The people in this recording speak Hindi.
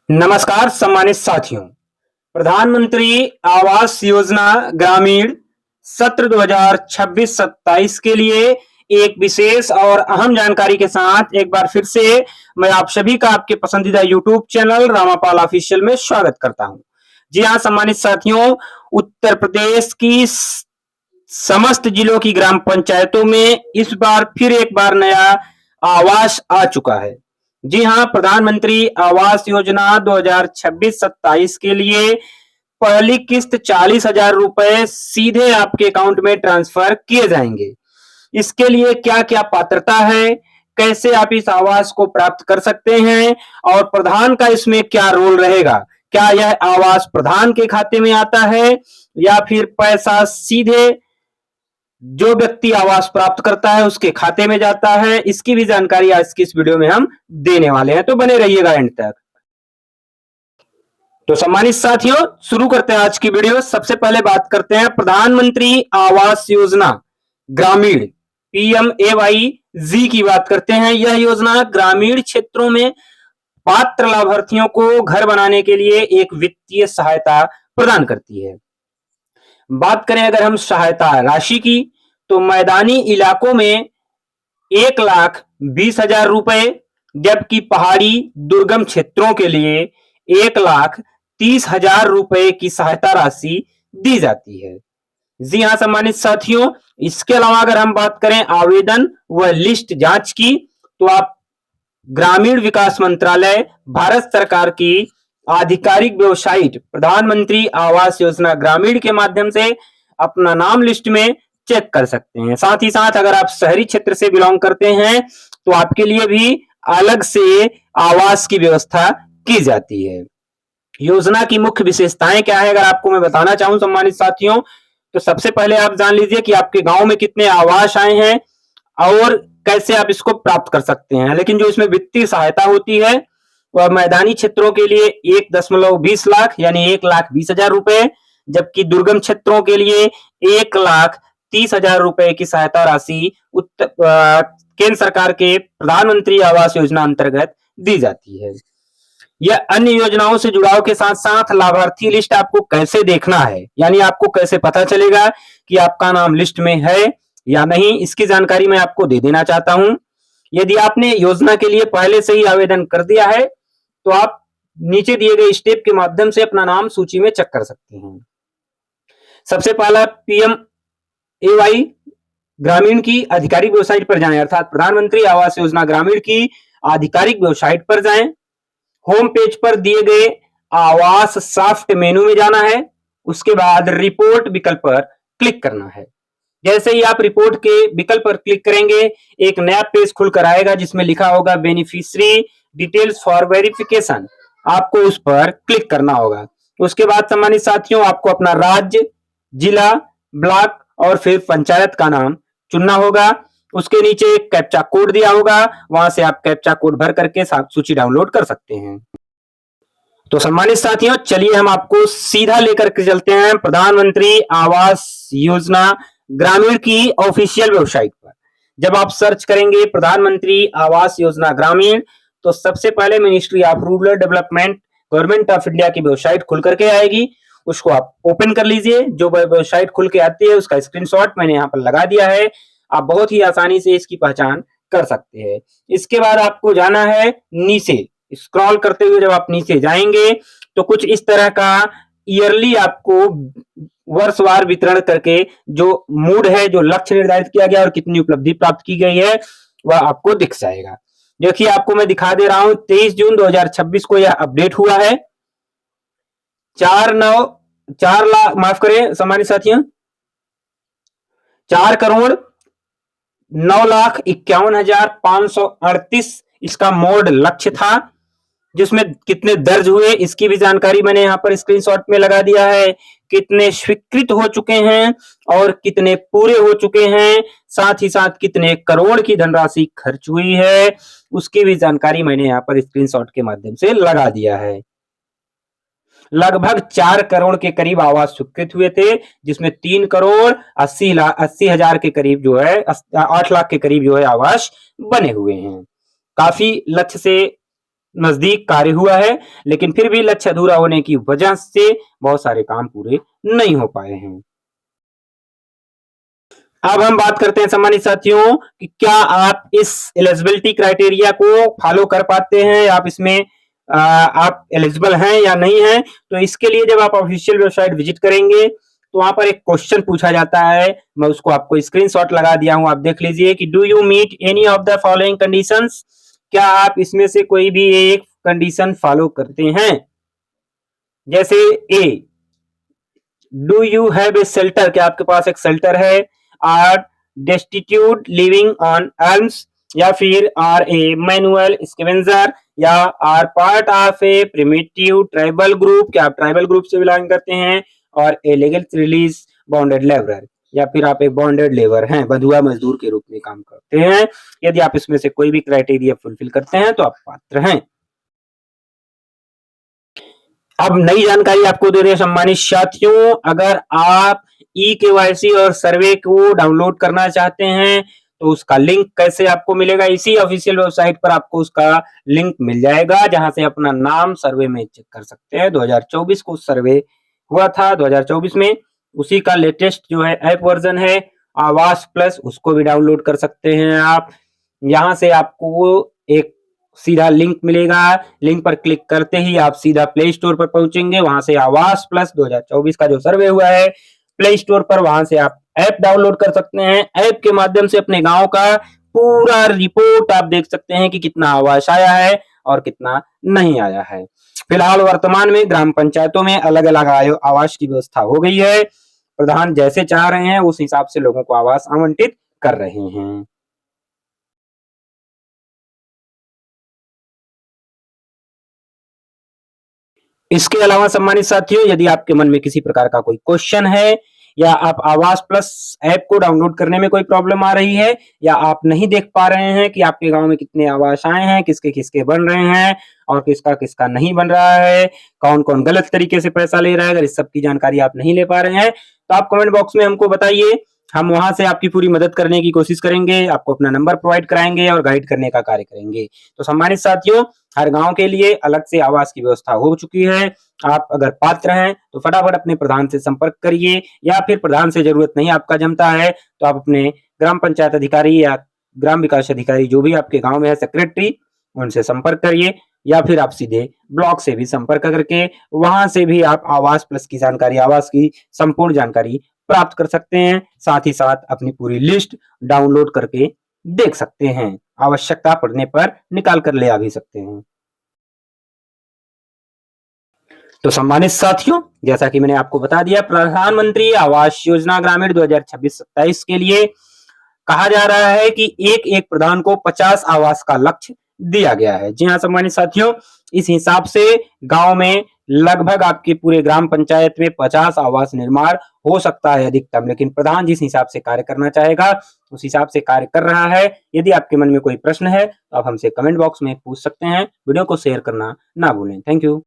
नमस्कार सम्मानित साथियों। प्रधानमंत्री आवास योजना ग्रामीण सत्र 2026-27 के लिए एक विशेष और अहम जानकारी के साथ एक बार फिर से मैं आप सभी का आपके पसंदीदा यूट्यूब चैनल रामापाल ऑफिशियल में स्वागत करता हूं। जी हां सम्मानित साथियों, उत्तर प्रदेश की समस्त जिलों की ग्राम पंचायतों में इस बार फिर एक बार नया आवास आ चुका है। जी हां, प्रधानमंत्री आवास योजना 2026-27 के लिए पहली किस्त 40,000 रुपए सीधे आपके अकाउंट में ट्रांसफर किए जाएंगे। इसके लिए क्या क्या पात्रता है, कैसे आप इस आवास को प्राप्त कर सकते हैं और प्रधान का इसमें क्या रोल रहेगा, क्या यह आवास प्रधान के खाते में आता है या फिर पैसा सीधे जो व्यक्ति आवास प्राप्त करता है उसके खाते में जाता है, इसकी भी जानकारी आज की इस वीडियो में हम देने वाले हैं, तो बने रहिएगा एंड तक। तो सम्मानित साथियों, शुरू करते हैं आज की वीडियो। सबसे पहले बात करते हैं प्रधानमंत्री आवास योजना ग्रामीण PMAY-जी की बात करते हैं। यह योजना ग्रामीण क्षेत्रों में पात्र लाभार्थियों को घर बनाने के लिए एक वित्तीय सहायता प्रदान करती है। बात करें अगर हम सहायता राशि की, तो मैदानी इलाकों में 1,20,000 रुपए, जबकि पहाड़ी दुर्गम क्षेत्रों के लिए 1,30,000 रुपए की सहायता राशि दी जाती है। जी हां सम्मानित साथियों, इसके अलावा अगर हम बात करें आवेदन व लिस्ट जांच की, तो आप ग्रामीण विकास मंत्रालय भारत सरकार की आधिकारिक वेबसाइट प्रधानमंत्री आवास योजना ग्रामीण के माध्यम से अपना नाम लिस्ट में चेक कर सकते हैं। साथ ही साथ अगर आप शहरी क्षेत्र से बिलोंग करते हैं तो आपके लिए भी अलग से आवास की व्यवस्था की जाती है। योजना की मुख्य विशेषताएं क्या है अगर आपको मैं बताना चाहूं सम्मानित साथियों, तो सबसे पहले आप जान लीजिए कि आपके गांव में कितने आवास आए हैं और कैसे आप इसको प्राप्त कर सकते हैं। लेकिन जो इसमें वित्तीय सहायता होती है वह मैदानी क्षेत्रों के लिए 1.20 लाख यानी 1,20,000 रुपए, जबकि दुर्गम क्षेत्रों के लिए 1,30,000 रुपए की सहायता राशि केंद्र सरकार के प्रधानमंत्री आवास योजना अंतर्गत दी जाती है। यह अन्य योजनाओं से जुड़ाव के साथ साथ लाभार्थी लिस्ट आपको कैसे देखना है, यानी आपको कैसे पता चलेगा कि आपका नाम लिस्ट में है या नहीं, इसकी जानकारी मैं आपको दे देना चाहता हूं। यदि आपने योजना के लिए पहले से ही आवेदन कर दिया है तो आप नीचे दिए गए स्टेप के माध्यम से अपना नाम सूची में चेक कर सकते हैं। सबसे पहला PMAY ग्रामीण की आधिकारिक वेबसाइट पर जाएं, अर्थात प्रधानमंत्री आवास योजना ग्रामीण की आधिकारिक वेबसाइट पर जाएं। होम पेज पर दिए गए आवास सॉफ्ट मेनू में जाना है, उसके बाद रिपोर्ट विकल्प पर क्लिक करना है। जैसे ही आप रिपोर्ट के विकल्प पर क्लिक करेंगे एक नया पेज खुलकर आएगा जिसमें लिखा होगा बेनिफिशियरी डिटेल्स फॉर वेरिफिकेशन। आपको उस पर क्लिक करना होगा। उसके बाद सम्मानित साथियों, आपको अपना राज्य, जिला, ब्लॉक और फिर पंचायत का नाम चुनना होगा। उसके नीचे एक कैप्चा कोड दिया होगा, वहां से आप कैप्चा कोड भर करके सूची डाउनलोड कर सकते हैं। तो सम्मानित साथियों, चलिए हम आपको सीधा लेकर के चलते हैं प्रधानमंत्री आवास योजना ग्रामीण की ऑफिशियल वेबसाइट पर। जब आप सर्च करेंगे प्रधानमंत्री आवास योजना ग्रामीण, तो सबसे पहले ministry of rural development government of India की वेबसाइट खुल करके आएगी। उसको आप ओपन कर लीजिए। जो वेबसाइट खुल के आती है उसका स्क्रीनशॉट मैंने यहाँ पर लगा दिया है, आप बहुत ही आसानी से इसकी पहचान कर सकते हैं। इसके बाद आपको जाना है नीचे, स्क्रॉल करते हुए जब आप नीचे जाएंगे तो कुछ इस तरह का ईयरली आपको वर्षवार वितरण करके जो मूड है, जो लक्ष्य निर्धारित किया गया और कितनी उपलब्धि प्राप्त की गई है वह आपको दिख जाएगा। देखिए आपको मैं दिखा दे रहा हूं, 23 जून 2026 को यह अपडेट हुआ है। 4 लाख माफ करें सम्मानित साथियों, 4,91,51,538 इसका मोड लक्ष्य था। जिसमें कितने दर्ज हुए इसकी भी जानकारी मैंने यहाँ पर स्क्रीनशॉट में लगा दिया है। कितने स्वीकृत हो चुके हैं और कितने पूरे हो चुके हैं, साथ ही साथ कितने करोड़ की धनराशि खर्च हुई है उसकी भी जानकारी मैंने यहाँ पर स्क्रीनशॉट के माध्यम से लगा दिया है। लगभग 4 करोड़ के करीब आवास स्वीकृत हुए थे, जिसमें 3,80,00,000 के करीब जो है 8 लाख के करीब जो है आवास बने हुए हैं। काफी लक्ष्य से नजदीक कार्य हुआ है, लेकिन फिर भी लक्ष्य अधूरा होने की वजह से बहुत सारे काम पूरे नहीं हो पाए हैं। अब हम बात करते हैं सम्मानित साथियों कि क्या आप इस एलिजिबिलिटी क्राइटेरिया को फॉलो कर पाते हैं, आप इसमें आप एलिजिबल हैं या नहीं हैं। तो इसके लिए जब आप ऑफिशियल वेबसाइट विजिट करेंगे तो वहां पर एक क्वेश्चन पूछा जाता है, मैं उसको आपको स्क्रीनशॉट लगा दिया हूं, आप देख लीजिए कि do you meet any of the following conditions, क्या आप इसमें से कोई भी एक कंडीशन फॉलो करते हैं। जैसे a, do you have a shelter, क्या आपके पास एक शेल्टर है। Are destitute living on arms, या फिर आर ए मैनुअल स्कैवेंजर, या are part of a primitive tribal group, क्या आप ट्राइबल ग्रुप से बिलोंग करते हैं। और a legal release bonded labourer, या फिर आप एक बॉन्डेड लेबर हैं, बंधुआ मजदूर के रूप में काम करते हैं। यदि आप इसमें से कोई भी क्राइटेरिया फुलफिल करते हैं तो आप पात्र हैं। अब नई जानकारी आपको दे रहे हैं सम्मानित साथियों, अगर आप ई केवाईसी और सर्वे को डाउनलोड करना चाहते हैं तो उसका लिंक कैसे आपको मिलेगा। इसी ऑफिशियल वेबसाइट पर आपको उसका लिंक मिल जाएगा, जहां से अपना नाम सर्वे में चेक कर सकते हैं। 2024 को सर्वे हुआ था, 2024 में उसी का लेटेस्ट जो है ऐप वर्जन है आवास प्लस, उसको भी डाउनलोड कर सकते हैं आप। यहां से आपको एक सीधा लिंक मिलेगा, लिंक पर क्लिक करते ही आप सीधा प्ले स्टोर पर पहुंचेंगे, वहां से आवास प्लस 2024 का जो सर्वे हुआ है प्ले स्टोर पर, वहां से आप ऐप डाउनलोड कर सकते हैं। ऐप के माध्यम से अपने गांव का पूरा रिपोर्ट आप देख सकते हैं कि कितना आवास आया है और कितना नहीं आया है। फिलहाल वर्तमान में ग्राम पंचायतों में अलग अलग आवास की व्यवस्था हो गई है, प्रधान जैसे चाह रहे हैं उस हिसाब से लोगों को आवास आवंटित कर रहे हैं। इसके अलावा सम्मानित साथियों, यदि आपके मन में किसी प्रकार का कोई क्वेश्चन है, या आप आवास प्लस ऐप को डाउनलोड करने में कोई प्रॉब्लम आ रही है, या आप नहीं देख पा रहे हैं कि आपके गांव में कितने आवास आए हैं, किसके किसके बन रहे हैं और किसका किसका नहीं बन रहा है, कौन कौन गलत तरीके से पैसा ले रहा है, अगर इस सब की जानकारी आप नहीं ले पा रहे हैं तो आप कमेंट बॉक्स में हमको बताइए, हम वहां से आपकी पूरी मदद करने की कोशिश करेंगे, आपको अपना नंबर प्रोवाइड कराएंगे और गाइड करने का कार्य करेंगे। तो सम्मानित साथियों, हर गांव के लिए अलग से आवास की व्यवस्था हो चुकी है। आप अगर पात्र हैं तो फटाफट अपने प्रधान से संपर्क करिए, या फिर प्रधान से जरूरत नहीं आपका जमता है तो आप अपने ग्राम पंचायत अधिकारी या ग्राम विकास अधिकारी जो भी आपके गांव में है, सेक्रेटरी, उनसे संपर्क करिए, या फिर आप सीधे ब्लॉक से भी संपर्क करके वहां से भी आप आवास प्लस की जानकारी, आवास की संपूर्ण जानकारी प्राप्त कर सकते हैं। साथ ही साथ अपनी पूरी लिस्ट डाउनलोड करके देख सकते हैं, आवश्यकता पड़ने पर निकाल कर ले आ भी सकते हैं। तो सम्मानित साथियों, जैसा कि मैंने आपको बता दिया, प्रधानमंत्री आवास योजना ग्रामीण 2026-27 के लिए कहा जा रहा है कि एक एक प्रधान को 50 आवास का लक्ष्य दिया गया है। जी हाँ सम्मानित साथियों, इस हिसाब से गांव में लगभग आपके पूरे ग्राम पंचायत में 50 आवास निर्माण हो सकता है अधिकतम, लेकिन प्रधान जिस हिसाब से कार्य करना चाहेगा उस हिसाब से कार्य कर रहा है। यदि आपके मन में कोई प्रश्न है तो आप हमसे कमेंट बॉक्स में पूछ सकते हैं। वीडियो को शेयर करना ना भूलें। Thank you.